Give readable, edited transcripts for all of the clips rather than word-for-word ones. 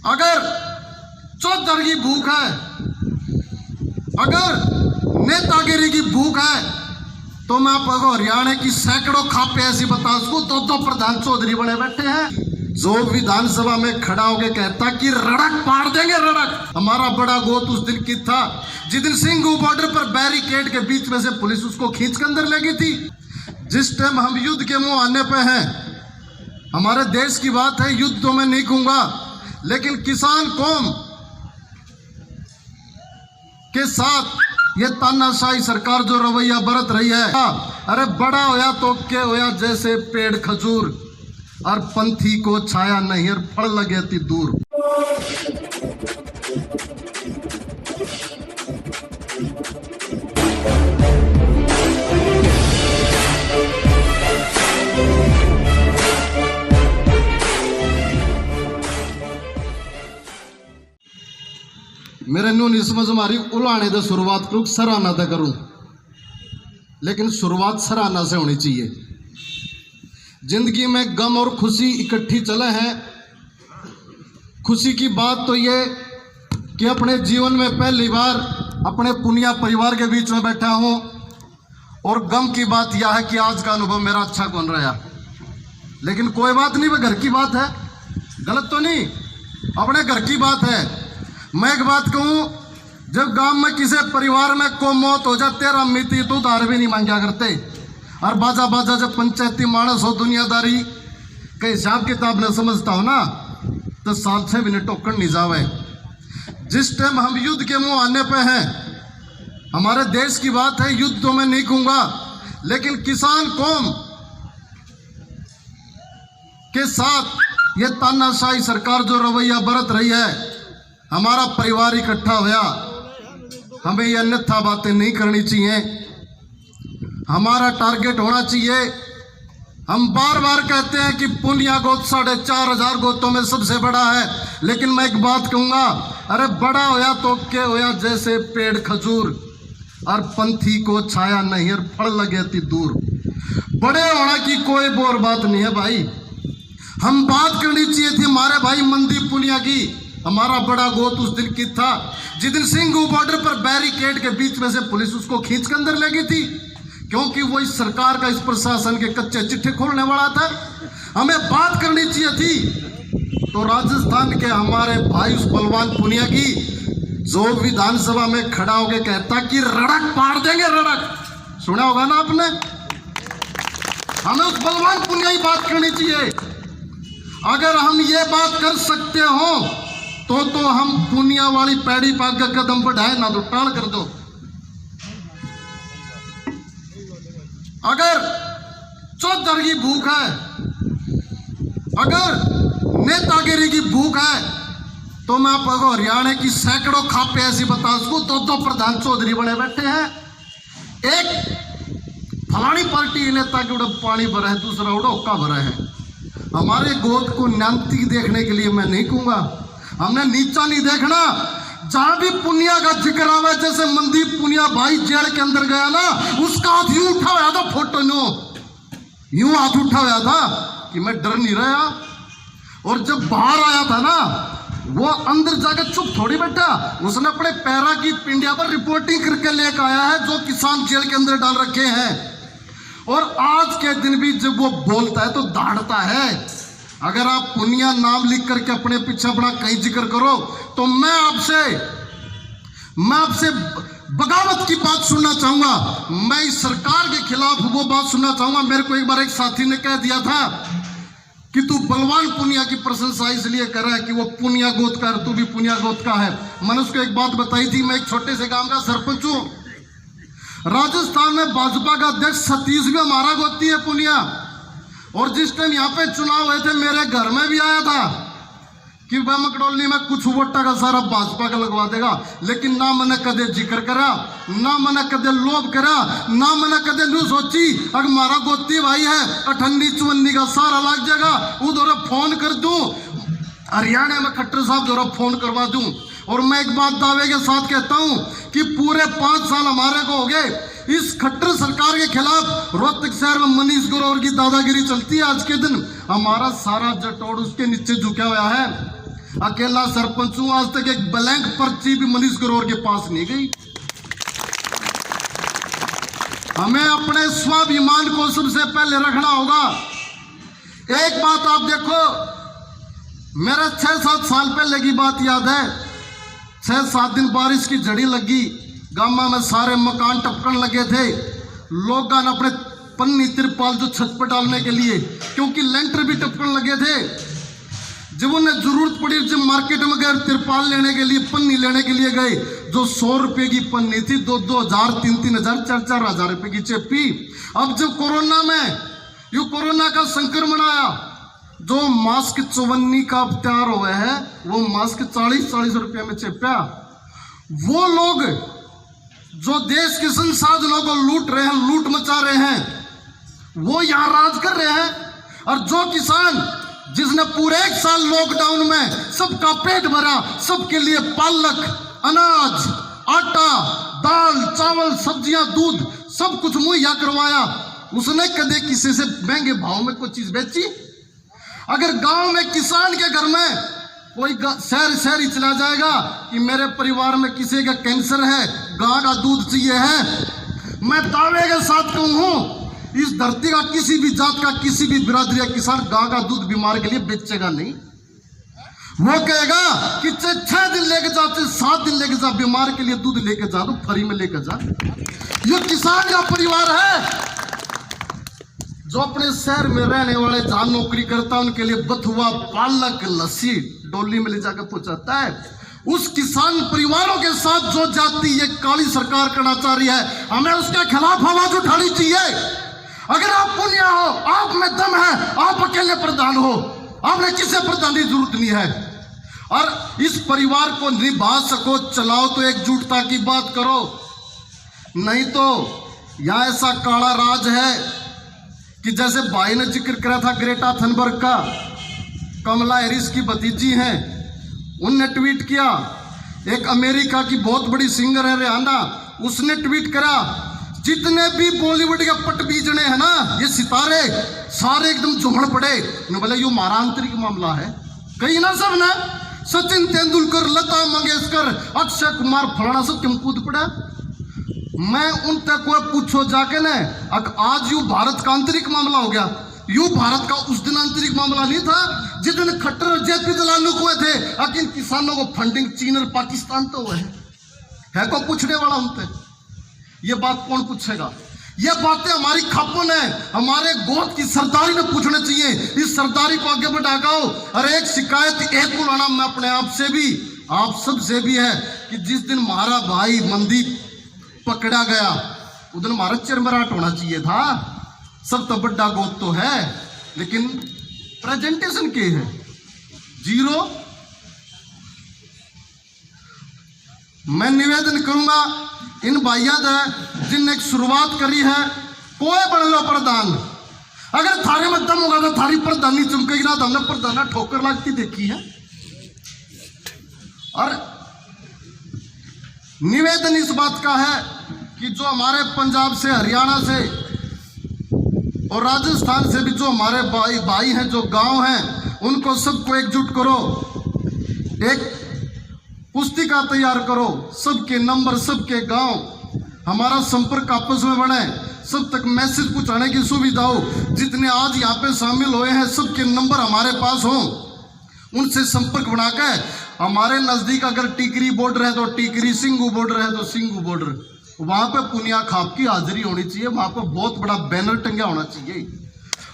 अगर चौधरी की भूख है, अगर नेतागिरी की भूख है, तो मैं आपको हरियाणा की सैकड़ों खापे ऐसी बता सकूं, दो प्रधान चौधरी बने बैठे हैं। जो विधानसभा में खड़ा होकर कहता कि रड़क पाड़ देंगे रड़क। हमारा बड़ा गोत उस दिन की था जिस दिन सिंघू बॉर्डर पर बैरिकेड के बीच में से पुलिस उसको खींच कर अंदर ले गई थी। जिस टाइम हम युद्ध के मुंह आने पे हैं, हमारे देश की बात है, युद्ध तो मैं नहीं कहूंगा, लेकिन किसान कौम के साथ ये तानाशाही सरकार जो रवैया बरत रही है, अरे बड़ा होया तो क्या होया जैसे पेड़ खजूर, और पंथी को छाया नहीं और फल लगे थी दूर। मेरे नू नहीं समझ मारी उलाने दे शुरुआत करूँ सराहना तो करूं, लेकिन शुरुआत सराहना से होनी चाहिए। जिंदगी में गम और खुशी इकट्ठी चले हैं। खुशी की बात तो ये कि अपने जीवन में पहली बार अपने पुनिया परिवार के बीच में बैठा हूं, और गम की बात यह है कि आज का अनुभव मेरा अच्छा कौन रहा। लेकिन कोई बात नहीं, वह घर की बात है, गलत तो नहीं, अपने घर की बात है। मैं एक बात कहूं, जब गांव में किसी परिवार में को मौत हो जाते रमीती तो उधार भी नहीं मांगा करते, और बाजा बाजा जब पंचायती मानस हो दुनियादारी के हिसाब किताब न समझता हो ना, तो 7-6 मिनट टोकन नहीं जावे। जिस टाइम हम युद्ध के मुंह आने पे हैं, हमारे देश की बात है, युद्ध तो मैं नहीं कहूंगा, लेकिन किसान कौम के साथ ये तानाशाही सरकार जो रवैया बरत रही है, हमारा परिवार इकट्ठा होया, हमें ये अन्यथा बातें नहीं करनी चाहिए। हमारा टारगेट होना चाहिए, हम बार बार कहते हैं कि पुनिया गोत 4,500 गोतों में सबसे बड़ा है, लेकिन मैं एक बात कहूंगा, अरे बड़ा होया तो क्या होया जैसे पेड़ खजूर, और पंथी को छाया नहीं और फल लगे थी दूर। बड़े होने की कोई बोर बात नहीं है भाई, हम बात करनी चाहिए थी हमारे भाई मनदीप पुनिया की। हमारा बड़ा गोत उस दिन की था जिस दिन सिंघू बॉर्डर पर बैरिकेड के बीच में से पुलिस उसको खींच कर अंदर ले गई थी, क्योंकि वो इस सरकार का, इस प्रशासन के कच्चे चिट्ठे खोलने वाला था। हमें बात करनी चाहिए थी तो राजस्थान के हमारे भाई उस बलवान पुनिया की, जो विधानसभा में खड़ा होकर कहता कि रड़क पाड़ देंगे रड़क। सुना होगा ना आपने, हमें उस बलवान पुनिया की बात करनी चाहिए। अगर हम ये बात कर सकते हो तो हम पुनिया वाली पैड़ी पाक का कदम बढ़ाए, ना तो टाल कर दो। अगर चौधरी की भूख है, अगर नेतागिरी की भूख है, तो मैं आपको हरियाणा की सैकड़ों खापे ऐसी बता सकूं, दो प्रधान चौधरी बने बैठे हैं। एक फलानी पार्टी नेता के उड़े पानी भरा है, दूसरा उड़ोका भरा है। हमारे गोद को न्यांती देखने के लिए मैं नहीं कहूंगा, हमने नीचा नहीं देखना। जहां भी पुनिया का जिक्र आवे, जैसे मनदीप पुनिया भाई जेल के अंदर गया ना, उसका हाथ यूं उठा हुआ था, फोटो यूं हाथ उठा हुआ था कि मैं डर नहीं रहा। और जब बाहर आया था ना, वो अंदर जाकर चुप थोड़ी बैठा, उसने अपने पैरा की पिंडिया पर रिपोर्टिंग करके लेकर आया है जो किसान जेल के अंदर डाल रखे हैं। और आज के दिन भी जब वो बोलता है तो दहाड़ता है। अगर आप पुनिया नाम लिख करके अपने पीछे अपना कहीं जिक्र करो, तो मैं आपसे बगावत की बात सुनना चाहूंगा। मैं इस सरकार के खिलाफ वो बात सुनना चाहूंगा। मेरे को एक बार एक साथी ने कह दिया था कि तू बलवान पुनिया की प्रशंसा इसलिए कर रहा है कि वो पुनिया गोत का है, तू भी पुनिया गोत का है। मैंने उसको एक बात बताई थी, मैं एक छोटे से गांव का सरपंच हूं, राजस्थान में भाजपा का अध्यक्ष सतीश भी हमारा गोती है पुनिया। और जिस टाइम यहाँ पे चुनाव हुए थे, मेरे घर में भी आया था कि वह मकडोली में कुछ वोटा का सारा भाजपा का लगवा देगा, लेकिन ना मैंने कदे जिक्र करा, ना मैंने कदे लोभ करा, ना मैंने कदे न्यू सोची अगर हमारा गोती भाई है 58-54 का सारा लग जाएगा, उधर फोन कर दूं, हरियाणा में खट्टर साहब जरा फोन करवा दूं। और मैं एक बात दावे के साथ कहता हूं कि पूरे 5 साल हमारे को हो गए इस खट्टर सरकार के खिलाफ रोहतक शहर में मनीष ग्रोवर की दादागिरी चलती है। आज के दिन हमारा सारा जटोड़ उसके नीचे झुका हुआ है। अकेला सरपंच हूं, आज तक एक ब्लैंक पर्ची भी मनीष ग्रोवर के पास नहीं गई। हमें अपने स्वाभिमान को सबसे पहले रखना होगा। एक बात आप देखो, मेरा 6-7 साल पहले की बात याद है। 6-7 दिन बारिश की झड़ी लगी, गामा में सारे मकान टपकन लगे थे। लोग अपने पन्नी तिरपाल जो छत पर डालने के लिए, क्योंकि लेंटर भी टपकन लगे थे, जब उन्हें जरूरत पड़ी जब मार्केट में गए तिरपाल लेने के लिए, पन्नी लेने के लिए गए, जो 100 रुपए की पन्नी थी 2-2 हजार, 3-3 हजार, 4-4 हजार रुपए की चेपी। अब जब कोरोना में यू कोरोना का संक्रमण आया, जो मास्क 54 का अब तैयार हुए है, वो मास्क 40-40 रुपये में चेपा। वो लोग जो देश के संसाधनों को लूट रहे हैं, लूट मचा रहे हैं, वो यहां राज कर रहे हैं। और जो किसान जिसने पूरे 1 साल लॉकडाउन में सबका पेट भरा, सबके लिए पालक, अनाज, आटा, दाल, चावल, सब्जियां, दूध सब कुछ मुहैया करवाया, उसने कदे किसी से महंगे भाव में कोई चीज बेची? अगर गांव में किसान के घर में कोई शहर ही चला जाएगा कि मेरे परिवार में किसी का कैंसर है, गां का दूध चाहिए है, मैं दावे के साथ कहूं इस धरती का किसी भी जात का, किसी भी बिरादरी का किसान गां का दूध बीमार के लिए बेचेगा नहीं। वो कहेगा कि 6 दिन लेके जा, 7 दिन लेके जा, बीमार के लिए दूध लेके जा, तो फ्री में लेके जा। ये किसान का परिवार है। जो अपने शहर में रहने वाले जहां नौकरी करता है, उनके लिए बथुआ, पालक, लस्सी डोली में ले जाकर पहुंचाता है। उस किसान परिवारों के साथ जो जाति ये काली सरकार करना चाह रही है, हमें उसके खिलाफ आवाज उठानी चाहिए। अगर आप पुनिया हो, आप में दम है, आप अकेले प्रधान हो, आपने किसी प्रधान की जरूरत नहीं है। और इस परिवार को निभा सको, चलाओ तो एकजुटता की बात करो, नहीं तो यहां ऐसा काला राज है कि जैसे भाई ने जिक्र करा था ग्रेटा थनबर्ग का, कमला हैरिस की भतीजी हैं, उनने ट्वीट किया। एक अमेरिका की बहुत बड़ी सिंगर है रिहाना, उसने ट्वीट करा, जितने भी बॉलीवुड के पट बीजने हैं ना, ये सितारे सारे एकदम झुमड़ पड़े। उन्होंने बोला ये हमारा आंतरिक मामला है। कहीं ना सब ना, सचिन तेंदुलकर, लता मंगेशकर, अक्षय कुमार, फलाना सब क्यों कूद पड़ा? मैं उन तक को पूछो जाके न, आज यू भारत का आंतरिक मामला हो गया। यू भारत का उस दिन आंतरिक मामला नहीं था जिस दिन खट्टर और जेपी दलालू हुए थे, लेकिन किसानों को फंडिंग चीन और पाकिस्तान तो हुए है को पूछने वाला उनसे। ये बात कौन पूछेगा? ये बातें हमारी खापों ने, हमारे गोद की सरदारी ने पूछने चाहिए। इस सरदारी को आगे बढ़ाओ। और एक शिकायत एक बुलाना मैं अपने आप से भी, आप सब से भी है कि जिस दिन हमारा भाई मनदीप पकड़ा गया, उस दिन हमारा चिरमराट होना चाहिए था। सब तो बड़ा गोद तो है, लेकिन प्रेजेंटेशन के है जीरो। मैं निवेदन करूंगा इन भाइयों ने जिनने एक शुरुआत करी है, कोई बन लो प्रधान, अगर थारे में दम होगा तो थारी प्रधानी चमकेगी ना, तो हमने प्रधाना ठोकर लगती देखी है। और निवेदन इस बात का है कि जो हमारे पंजाब से, हरियाणा से और राजस्थान से भी जो हमारे भाई हैं, जो गांव हैं, उनको सबको एकजुट करो, एक पुस्तिका तैयार करो, सबके नंबर, सबके गांव, हमारा संपर्क आपस में बढ़े, सब तक मैसेज पहुंचाने की सुविधा हो। जितने आज यहाँ पे शामिल हुए हैं, सबके नंबर हमारे पास हो, उनसे संपर्क बनाकर हमारे नजदीक अगर टिकरी बॉर्डर है तो टिकरी, सिंगू बॉर्डर है तो सिंगू बॉर्डर, वहां पे पुनिया खाप की हाजिरी होनी चाहिए। वहां पे बहुत बड़ा बैनर टंगा होना चाहिए,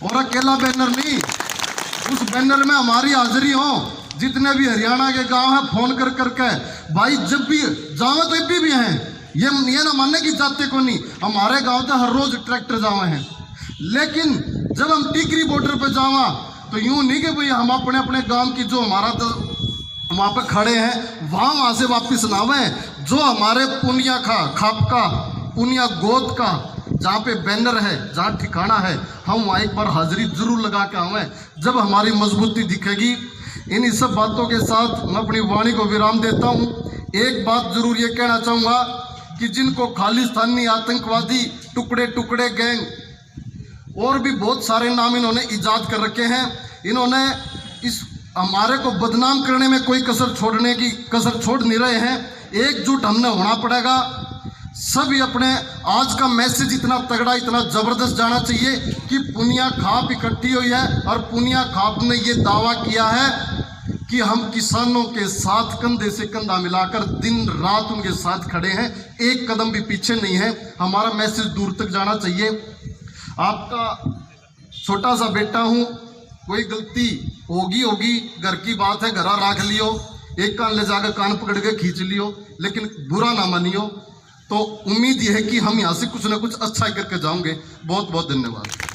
और अकेला बैनर नहीं, उस बैनर में हमारी हाजिरी हो। जितने भी हरियाणा के गांव हैं, फोन कर करके भाई जब भी जावे तो इब्बी भी हैं, ये ना मानने की जाते को नहीं, हमारे गांव तो हर रोज ट्रैक्टर जावे हैं। लेकिन जब हम टिकरी बॉर्डर पे जावा तो यूं नहीं कि भाई हम अपने अपने गांव की जो हमारा तो वहां पे खड़े हैं वहां से वापिस ना आवे। जो हमारे पुनिया खाप का, पुनिया गोद का जहाँ पे बैनर है, जहाँ ठिकाना है, हम वहाँ एक बार हाजिरी जरूर लगा के आवे। जब हमारी मजबूती दिखेगी। इन सब बातों के साथ मैं अपनी वाणी को विराम देता हूँ। एक बात जरूर ये कहना चाहूँगा कि जिनको खालिस्तानी आतंकवादी, टुकड़े टुकड़े गैंग और भी बहुत सारे नाम इन्होंने ईजाद कर रखे हैं, इन्होंने इस हमारे को बदनाम करने में कोई कसर छोड़ नहीं रहे हैं। एकजुट हमने होना पड़ेगा सभी। अपने आज का मैसेज इतना तगड़ा, इतना जबरदस्त जाना चाहिए कि पुनिया खाप इकट्ठी हुई है और पुनिया खाप ने ये दावा किया है कि हम किसानों के साथ कंधे से कंधा मिलाकर दिन रात उनके साथ खड़े हैं, एक कदम भी पीछे नहीं है। हमारा मैसेज दूर तक जाना चाहिए। आपका छोटा सा बेटा हूँ, कोई गलती होगी, घर की बात है, घरा राख लियो, एक कान ले जाकर कान पकड़ के खींच लियो, लेकिन बुरा ना मानियो। तो उम्मीद यह है कि हम यहाँ से कुछ ना कुछ अच्छा करके जाओगे। बहुत बहुत धन्यवाद।